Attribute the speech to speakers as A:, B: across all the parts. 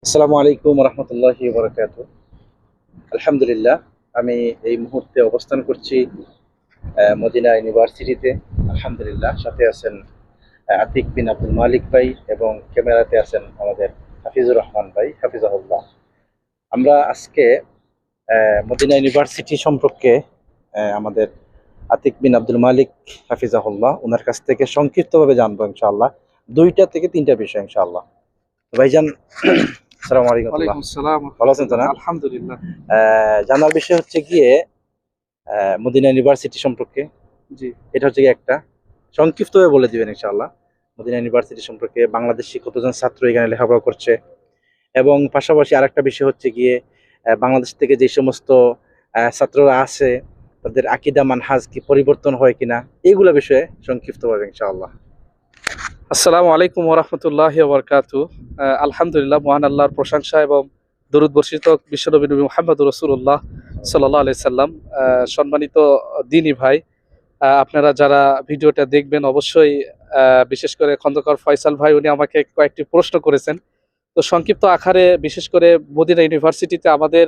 A: আসসালামু আলাইকুম রহমতুল্লাহি বারাকাতুহু। আলহামদুলিল্লাহ, আমি এই মুহূর্তে অবস্থান করছি মদিনা ইউনিভার্সিটিতে। আলহামদুলিল্লাহ, সাথে আছেন আতিক বিন আব্দুল মালিক ভাই এবং ক্যামেরাতে আছেন আমাদের হাফিজুর রহমান ভাই, হাফিজাহুল্লাহ। আমরা আজকে মদিনা ইউনিভার্সিটি সম্পর্কে আমাদের আতিক বিন আব্দুল মালিক হাফিজাহুল্লাহ ওনার কাছ থেকে সংক্ষিপ্তভাবে জানবো ইনশাআল্লাহ, দুইটা থেকে তিনটা বিষয় ইনশাআল্লাহ। তো ভাইজান, আসসালামু আলাইকুম।
B: ওয়ালাইকুম আসসালাম ওয়া
A: ভালো আছেন তো না?
B: রাহমাতুল্লাহ। আলহামদুলিল্লাহ।
A: জানার বিষয় হচ্ছে গিয়ে মদিনা ইউনিভার্সিটি সম্পর্কে।
B: জি।
A: এটা হচ্ছে গিয়ে একটা সংক্ষিপ্তভাবে বলে দিবেন ইনশাআল্লাহ। মদিনা ইউনিভার্সিটি সম্পর্কে বাংলাদেশি কতজন ছাত্র এখানে লেখাপড়া করছে, এবং পাশাপাশি আরেকটা বিষয় হচ্ছে গিয়ে বাংলাদেশ থেকে যে সমস্ত ছাত্ররা আছে তাদের আকীদা মানহাজ কি পরিবর্তন হয় কিনা, এইগুলো বিষয়ে সংক্ষিপ্তভাবে ইনশাআল্লাহ।
B: আসসালামু আলাইকুম ওয়া রাহমাতুল্লাহি ওয়া বারাকাতুহু। আলহামদুলিল্লাহ, মহান আল্লাহর প্রশংসা এবং দরুদ বর্ষিত বিশ্বনবী নবী মুহাম্মদুর রাসূলুল্লাহ সাল্লাল্লাহু আলাইহি সাল্লাম। সম্মানিত দিনী ভাই, আপনারা যারা ভিডিওটা দেখবেন অবশ্যই বিশেষ করে খন্দকার ফয়সাল ভাই উনি আমাকে কয়েকটি প্রশ্ন করেছেন। তো সংক্ষিপ্ত আকারে বিশেষ করে মদিনা ইউনিভার্সিটিতে আমাদের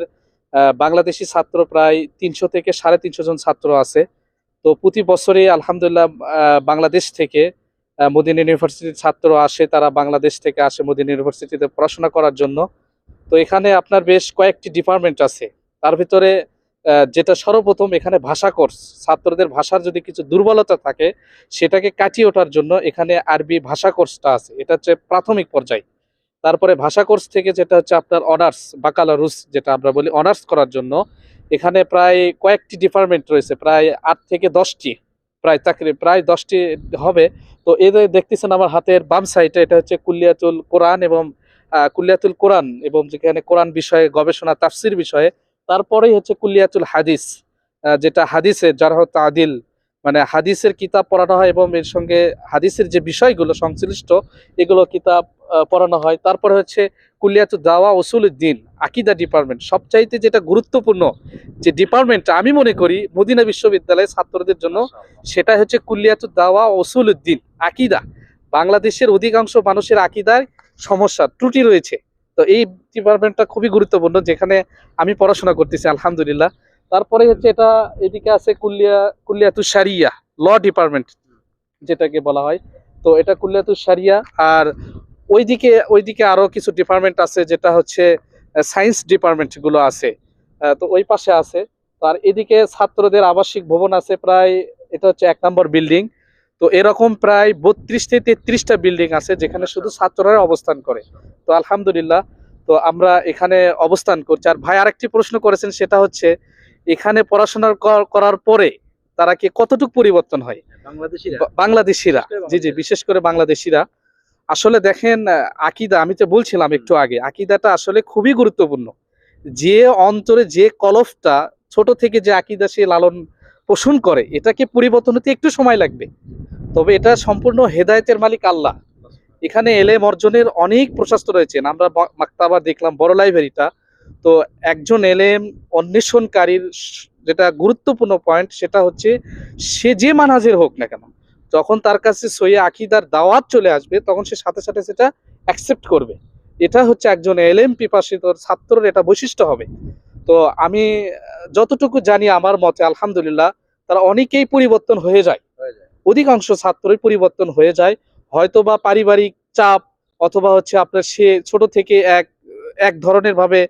B: বাংলাদেশি ছাত্র প্রায় ৩০০ থেকে ৩৫০ জন ছাত্র আছে। তো প্রতি বছরই আলহামদুলিল্লাহ বাংলাদেশ থেকে মদিনা ইউনিভার্সিটির ছাত্র আসে, তারা বাংলাদেশ থেকে আসে মদিনা ইউনিভার্সিটিতে পড়াশোনা করার জন্য। তো এখানে আপনার বেশ কয়েকটি ডিপার্টমেন্ট আছে। তার ভিতরে যেটা সর্বপ্রথম এখানে ভাষা কোর্স, ছাত্রদের ভাষার যদি কিছু দুর্বলতা থাকে সেটাকে কাটিয়ে ওঠার জন্য এখানে আরবি ভাষা কোর্সটা আছে, এটা হচ্ছে প্রাথমিক পর্যায়। তারপরে ভাষা কোর্স থেকে যেটা হচ্ছে আপনার অনার্স বাকালারুস যেটা আমরা বলি অনার্স করার জন্য এখানে প্রায় কয়েকটি ডিপার্টমেন্ট রয়েছে, প্রায় ৮ থেকে ১০টি, প্রায় ১০টি হবে। তো এই যে দেখতেছেন আমার হাতের বাম সাইডে, এটা হচ্ছে কুল্লিয়াতুল কোরআন এবং কুল্লিয়াতুল কোরআন এবং যেখানে কোরআন বিষয়ে গবেষণা তাফসির বিষয়ে। তারপরেই হচ্ছে কুল্লিয়াতুল হাদিস, যেটা হাদিসের জারহ তাদিল মানে হাদিসের কিতাব পড়ানো হয় এবং এর সঙ্গে হাদিসের যে বিষয়গুলো সংশ্লিষ্ট এগুলো কিতাব পড়ানো হয়। তারপরে হচ্ছে কুলিয়াতুদ দাওয়া উসুলুদ্দিন, আকীদা ডিপার্টমেন্ট, সবচাইতে যেটা গুরুত্বপূর্ণ যে ডিপার্টমেন্টটা আমি মনে করি মদিনা বিশ্ববিদ্যালয়ের ছাত্রদের জন্য, সেটা হচ্ছে কুলিয়াতুদ দাওয়া উসুলুদ্দিন, আকীদা। বাংলাদেশের অধিকাংশ মানুষের আকীদায় সমস্যা ত্রুটি রয়েছে। তো এই ডিপার্টমেন্টটা খুবই গুরুত্বপূর্ণ, যেখানে আমি পড়াশোনা করতেছি আলহামদুলিল্লাহ। তারপরে হচ্ছে এটা এদিকে আছে কুল্লিয়াতুশ শারিয়া, ল ডিপার্টমেন্ট যেটাকে বলা হয়। তো এটা কুল্লিয়াতুশ শারিয়া। আর ওইদিকে আরো কিছু ডিপার্টমেন্ট আছে, যেটা হচ্ছে সায়েন্স ডিপার্টমেন্ট গুলো আছে। তো ওই পাশে আছে। তো আর এদিকে ছাত্রদের আবাসিক ভবন আছে প্রায়, এটা হচ্ছে ১ নম্বর বিল্ডিং। তো এরকম প্রায় ৩২ থেকে ৩৩টা বিল্ডিং আছে যেখানে শুধু ছাত্ররা অবস্থান করে। তো আলহামদুলিল্লাহ, তো আমরা এখানে অবস্থান করছি। আর ভাই আরেকটি প্রশ্ন করেছেন, সেটা হচ্ছে এখানে পড়াশোনা করার পরে তারা কি কতটুকু পরিবর্তন হয় বাংলাদেশিরা। জি জি, বিশেষ করে বাংলাদেশিরা। আসলে দেখেন, আকীদা আমি তো বলছিলাম একটু আগে, আকীদাটা আসলে খুবই গুরুত্বপূর্ণ। যে অন্তরে যে কলফটা ছোট থেকে যে আকীদা সে লালন পোষণ করে, এটাকে পরিবর্তন হতে একটু সময় লাগবে। তবে এটা সম্পূর্ণ হেদায়েতের মালিক আল্লাহ। এখানে এলেম অর্জনের অনেক প্রশস্ত রয়েছেন। আমরা মাক্তাবা দেখলাম, বড় লাইব্রেরিটা। তো একজন এলেম অন্বেষণকারীর যেটা গুরুত্বপূর্ণ পয়েন্ট, সেটা হচ্ছে সে যে মানহাজের হোক না কেন, যখন তার কাছে সহি আকীদার দাওয়াত চলে আসবে তখন সে সাথে সাথে সেটা অ্যাকসেপ্ট করবে। এটা হচ্ছে একজন এলেম পিপাসিত ছাত্রের এটা বৈশিষ্ট্য হবে। তো আমি যতটুকু জানি আমার মতে আলহামদুলিল্লাহ তারা অনেকেই পরিবর্তন হয়ে যায়, অধিকাংশ ছাত্রই পরিবর্তন হয়ে যায়। হয়তো বা পারিবারিক চাপ, অথবা হচ্ছে আপনার সে ছোট থেকে এক এক ধরনের ভাবে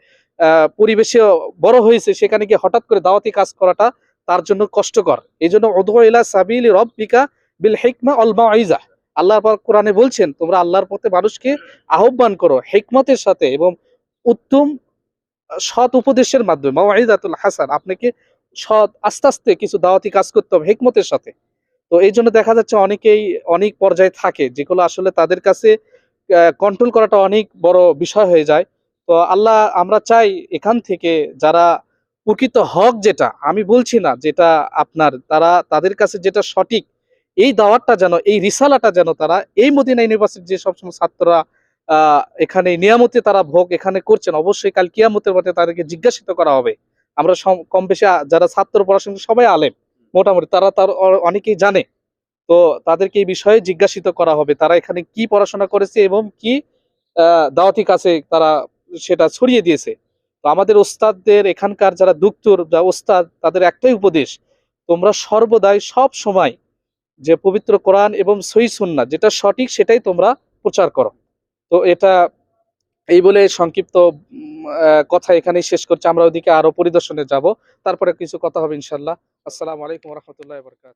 B: পরিবেশে বড় হয়েছে, সেখানে গিয়ে হঠাৎ করে দাওয়াতি কাজ করাটা তার জন্য কষ্টকর। এই জন্য উদউ ইলা সাবিলি রব্বিকা বিল হিকমা ওয়াল মাউইজা, আল্লাহ পাক কোরআনে বলছেন তোমরা আল্লাহর পথে মানুষকে আহ্বান করো হিকমতের সাথে এবং উত্তম সৎ উপদেশের মাধ্যমে, মাউইজাতুল হাসান, আপনাকে সৎ আস্তে আস্তে কিছু দাওয়াতি কাজ করতে হবে হিকমতের সাথে। তো এই জন্য দেখা যাচ্ছে অনেকেই অনেক পর্যায়ে থাকে, যেগুলো আসলে তাদের কাছে কন্ট্রোল করাটা অনেক বড় বিষয় হয়ে যায়। তো আল্লাহ, আমরা চাই এখান থেকে যারা প্রকৃত হক, যেটা আমি বলছি না, যেটা আপনার তারা তাদের কাছে যেটা সঠিক, এই দাওয়াতটা যেন, এই রিসালাটা যেন তারা এই মদিনা ইউনিভার্সিটি যে সবসময় ছাত্ররা এখানে নিয়ামতে তারা ভোগ এখানে করছেন, অবশ্যই কাল কিয়ামতের মাঠে তাদেরকে জিজ্ঞাসিত করা হবে। আমরা কম বেশি যারা ছাত্র পড়াশোনা সবাই আলেম মোটামুটি, তারা তার অনেকেই জানে। তো তাদেরকে এই বিষয়ে জিজ্ঞাসিত করা হবে তারা এখানে কি পড়াশোনা করেছে এবং কি দাওয়াতি কাছে তারা সেটা ছড়িয়ে দিয়েছে। তো আমাদের ওস্তাদদের এখানকার যারা দুক্তর যা ওস্তাদ, তাদের একটাই উপদেশ, তোমরা সর্বদাই সব সময় যে পবিত্র কোরআন এবং সহিহ সুন্নাহ যেটা সঠিক সেটাই তোমরা প্রচার করো। তো এটা এই বলে সংক্ষিপ্ত কথা এখানেই শেষ করছি। আমরা ওইদিকে আরো পরিদর্শনে যাব, তারপরে কিছু কথা হবে ইনশাল্লাহ। আসসালামু আলাইকুম রহমতুল্লাহ বরকাত।